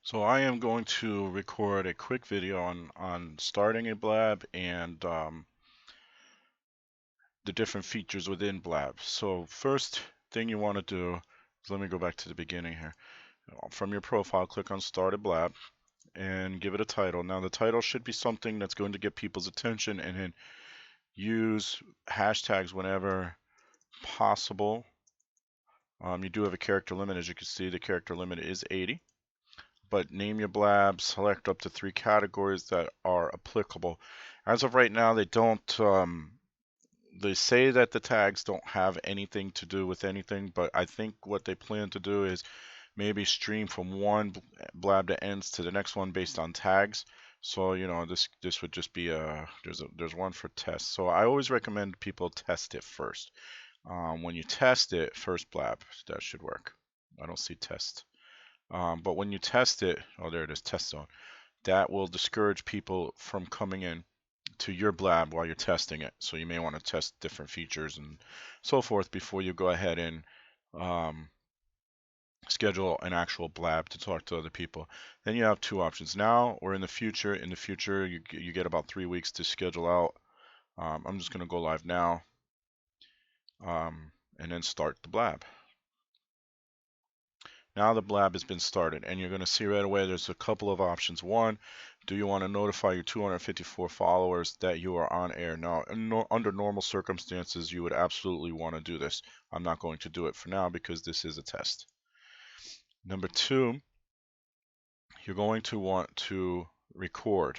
So I am going to record a quick video on starting a Blab and the different features within Blab. So first thing you want to do is, let me go back to the beginning here. From your profile, click on Start a Blab and give it a title. Now the title should be something that's going to get people's attention, and then use hashtags whenever possible. You do have a character limit. As you can see, the character limit is 80. But name your blab, select up to 3 categories that are applicable. As of right now, they don't, they say that the tags don't have anything to do with anything, but I think what they plan to do is maybe stream from one blab that ends to the next one based on tags. So, this would just be there's one for test. So I always recommend people test it first. When you test it, first blab, that should work. I don't see test. But when you test it, oh, there it is, test zone. That will discourage people from coming in to your blab while you're testing it. So you may want to test different features and so forth before you go ahead and um, schedule an actual blab to talk to other people. Then you have two options now or in the future. In the future, you get about 3 weeks to schedule out. I'm just going to go live now and then start the blab. Now the blab has been started, and you're going to see right away there's a couple of options. One, do you want to notify your 254 followers that you are on air? Now, under normal circumstances, you would absolutely want to do this. I'm not going to do it for now because this is a test. Number two, you're going to want to record.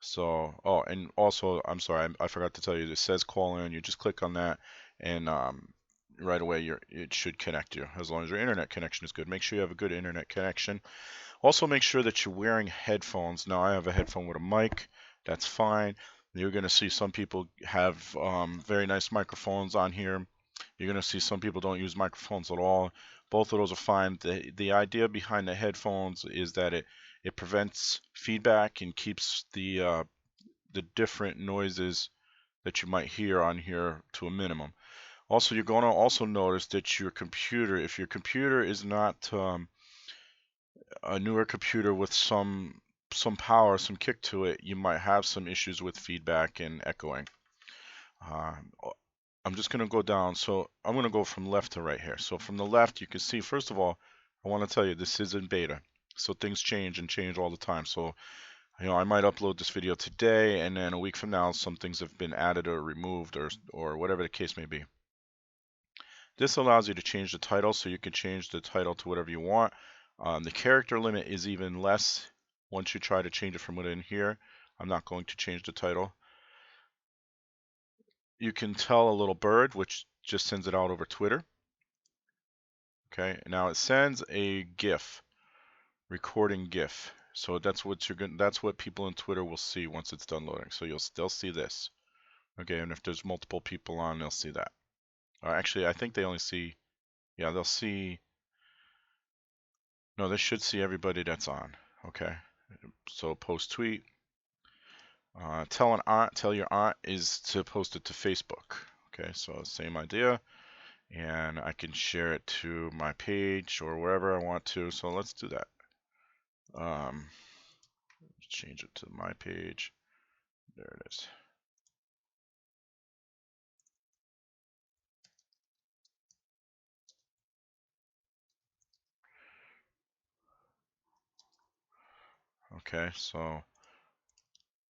So, oh, and also, I'm sorry, I forgot to tell you, this says call in. You just click on that, and right away it should connect you as long as your internet connection is good. Make sure you have a good internet connection. Also, make sure that you're wearing headphones. Now, I have a headphone with a mic. That's fine. You're going to see some people have very nice microphones on here. You're going to see some people don't use microphones at all. Both of those are fine. The idea behind the headphones is that it prevents feedback and keeps the different noises that you might hear on here to a minimum. Also, you're going to also notice that your computer, if your computer is not a newer computer with some power, some kick to it, you might have some issues with feedback and echoing. Um, I'm just going to go down. So I'm going to go from left to right here. So from the left, you can see, first of all, I want to tell you this is in beta. So things change and change all the time. So, I might upload this video today, and then a week from now, some things have been added or removed or whatever the case may be. This allows you to change the title, so you can change the title to whatever you want. The character limit is even less once you try to change it from within here. I'm not going to change the title. You can tell a little bird, which just sends it out over Twitter. Okay, now it sends a GIF, recording GIF. So that's what people on Twitter will see once it's done loading. So they'll see this. Okay, and if there's multiple people on, they'll see that. Actually, I think they only see, yeah, they'll see. No, they should see everybody that's on. Okay, so post tweet. Tell your aunt is to post it to Facebook. Okay, so same idea, and I can share it to my page or wherever I want to. So let's do that. Change it to my page. There it is. Okay, so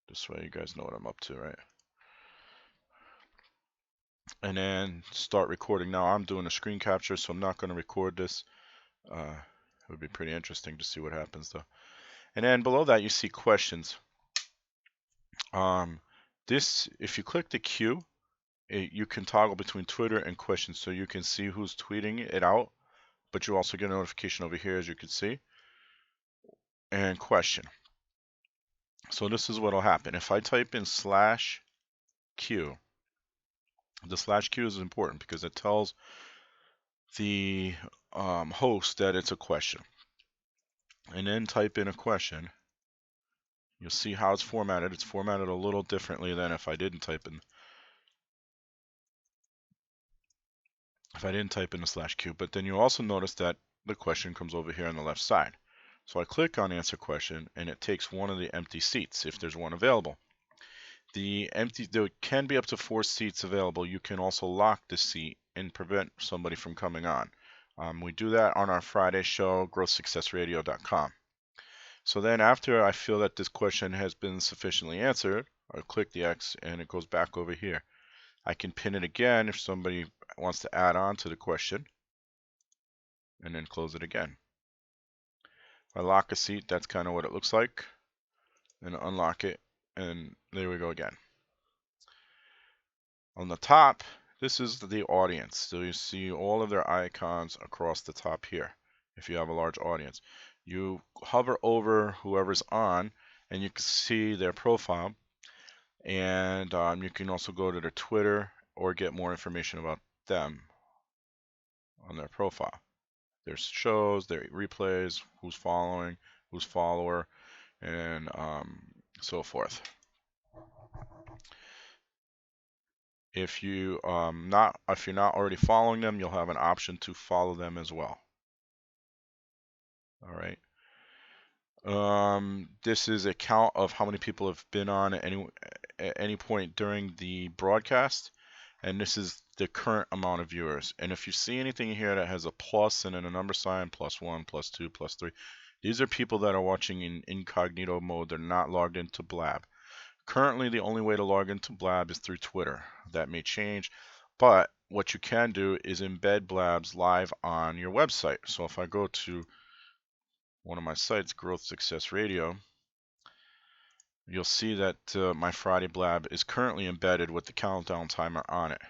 this way you guys know what I'm up to, right? And then start recording. Now I'm doing a screen capture, so I'm not going to record this. It would be pretty interesting to see what happens though. And then below that you see questions. If you click the Q, you can toggle between Twitter and questions, so you can see who's tweeting it out, but you also get a notification over here, as you can see, and question. So this is what will happen. If I type in /Q, the /Q is important because it tells the host that it's a question. And then type in a question. You'll see how it's formatted. It's formatted a little differently than if I didn't type in the /Q. But then you'll also notice that the question comes over here on the left side. So I click on answer question, and it takes one of the empty seats if there's one available. There can be up to 4 seats available. You can also lock the seat and prevent somebody from coming on. We do that on our Friday show, growthsuccessradio.com. So then after I feel that this question has been sufficiently answered, I click the X and it goes back over here. I can pin it again if somebody wants to add on to the question, and then close it again. If I lock a seat, that's kind of what it looks like. And unlock it, and there we go again. On the top, this is the audience. So you see all of their icons across the top here. If you have a large audience, you hover over whoever's on, and you can see their profile. And you can also go to their Twitter or get more information about them on their profile. Their shows, their replays, who's following, who's follower, and so forth. If you're not already following them, you'll have an option to follow them as well. All right. This is a count of how many people have been on at any point during the broadcast, and this is the current amount of viewers. And if you see anything here that has a plus and then a number sign, +1, +2, +3, these are people that are watching in incognito mode. They're not logged into Blab. Currently, the only way to log into Blab is through Twitter. That may change, but what you can do is embed Blabs live on your website. So if I go to one of my sites, Growth Success Radio, you'll see that my Friday Blab is currently embedded with the countdown timer on it.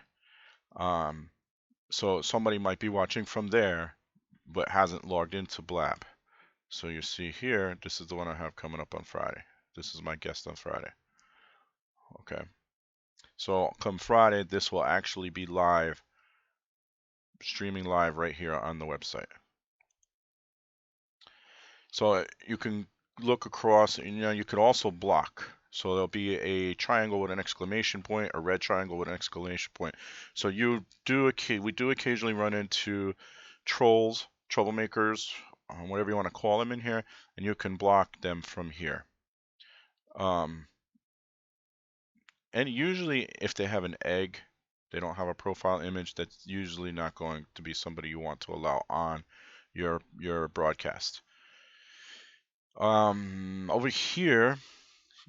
So somebody might be watching from there, but hasn't logged into Blab. So you see here, this is the one I have coming up on Friday. This is my guest on Friday. Okay. So come Friday, this will actually be live, streaming live right here on the website. So you can look across, and you could also block. So there'll be a triangle with an exclamation point, a red triangle with an exclamation point. So we do occasionally run into trolls, troublemakers, whatever you want to call them in here, and you can block them from here. And usually if they have an egg, they don't have a profile image, that's usually not going to be somebody you want to allow on your broadcast. Over here,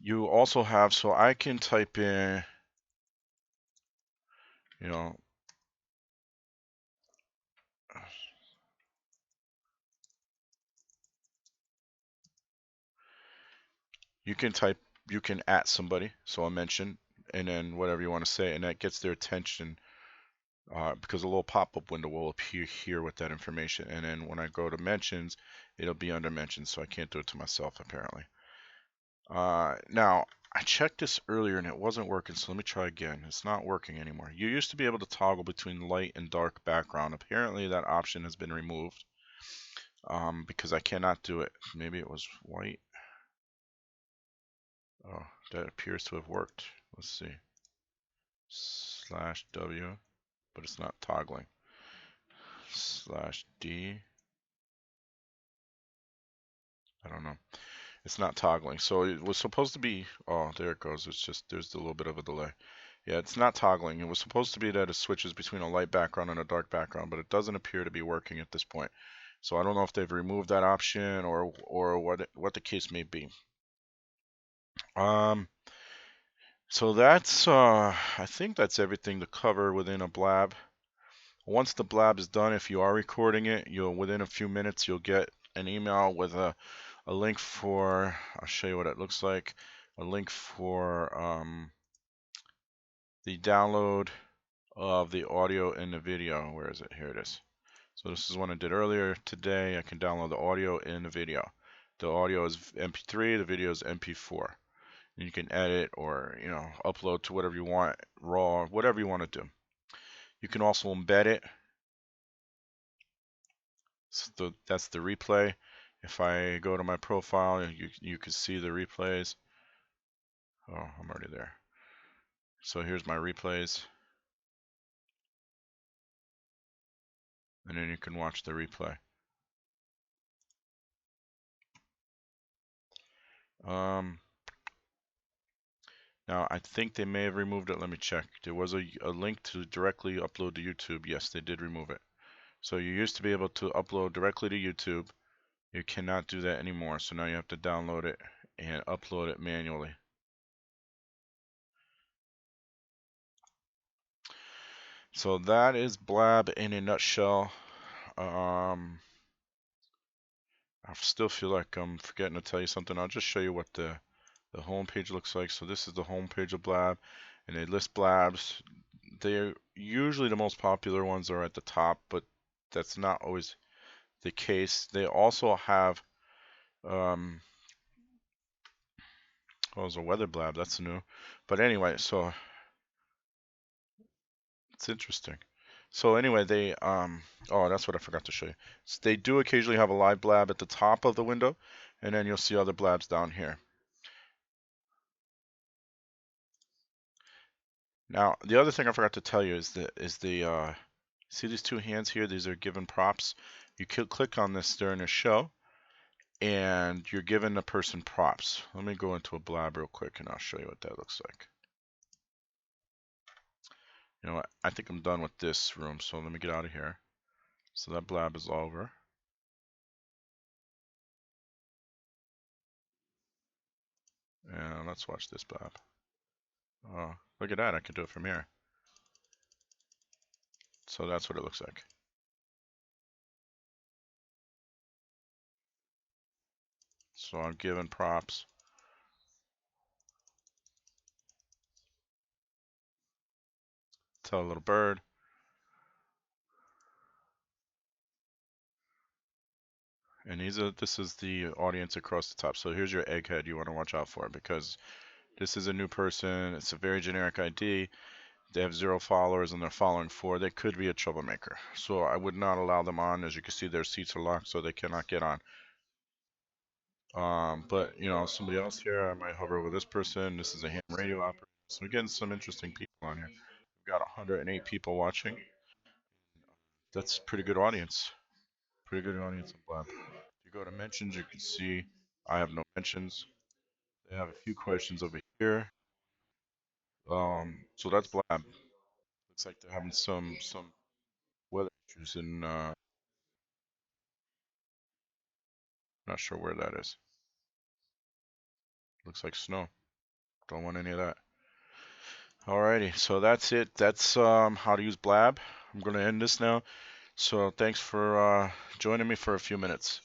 you also have, so I can type in, you know, you can at somebody, so I'll mention, and then whatever you want to say, and that gets their attention because a little pop-up window will appear here with that information. And then when I go to mentions, it'll be under mentions, so I can't do it to myself apparently. Now, I checked this earlier and it wasn't working, so let me try again. It's not working anymore. You used to be able to toggle between light and dark background. Apparently that option has been removed because I cannot do it. Maybe it was white. Oh, that appears to have worked. Let's see. /W, but it's not toggling. /D. I don't know. It's not toggling. So it was supposed to be, oh, there it goes. It's just, there's a little bit of a delay. Yeah, it's not toggling. It was supposed to be that it switches between a light background and a dark background, but it doesn't appear to be working at this point. So I don't know if they've removed that option or what the case may be. So that's I think that's everything to cover within a Blab. Once the Blab is done, if you are recording it, within a few minutes you'll get an email with a link for, I'll show you what it looks like, a link for the download of the audio and the video. Where is it? Here it is. So this is one I did earlier today. I can download the audio and the video. The audio is MP3, the video is MP4. And you can edit or upload to whatever you want, raw, whatever you want to do. You can also embed it. So that's the replay. If I go to my profile, you can see the replays. Oh, I'm already there. So here's my replays. And then you can watch the replay. Um, Now I think they may have removed it. Let me check. There was a link to directly upload to YouTube. Yes, they did remove it. So you used to be able to upload directly to YouTube. You cannot do that anymore. So now you have to download it and upload it manually. So that is Blab in a nutshell. I still feel like I'm forgetting to tell you something. I'll just show you what the home page looks like. So this is the home page of Blab, and they list Blabs. They're usually the most popular ones are at the top, but that's not always the case. They also have oh, there's a weather Blab. That's new. But anyway, so it's interesting. So anyway, they oh, that's what I forgot to show you. They do occasionally have a live Blab at the top of the window, and then you'll see other Blabs down here. Now, the other thing I forgot to tell you is the see these two hands here? These are given props. You could click on this during a show, and you're giving the person props. Let me go into a Blab real quick, and I'll show you what that looks like. You know what? I think I'm done with this room, so let me get out of here. So that Blab is over. And let's watch this Blab. Oh, look at that. I can do it from here. So that's what it looks like. So I'm giving props. Tell a little bird. And this is the audience across the top. So here's your egghead you want to watch out for because this is a new person. It's a very generic ID. They have 0 followers and they're following 4. They could be a troublemaker. So I would not allow them on. As you can see, their seats are locked, so they cannot get on. But you know, somebody else here, I might hover over this person. This is a ham radio operator. So we're getting some interesting people on here. We've got 108 people watching. That's a pretty good audience. Pretty good audience on Blab. If you go to mentions, you can see I have no mentions. They have a few questions over here. So that's Blab. Looks like they're having some weather issues in not sure where that is. Looks like snow. Don't want any of that. Alrighty, so that's it. That's how to use Blab. I'm gonna end this now. So thanks for joining me for a few minutes.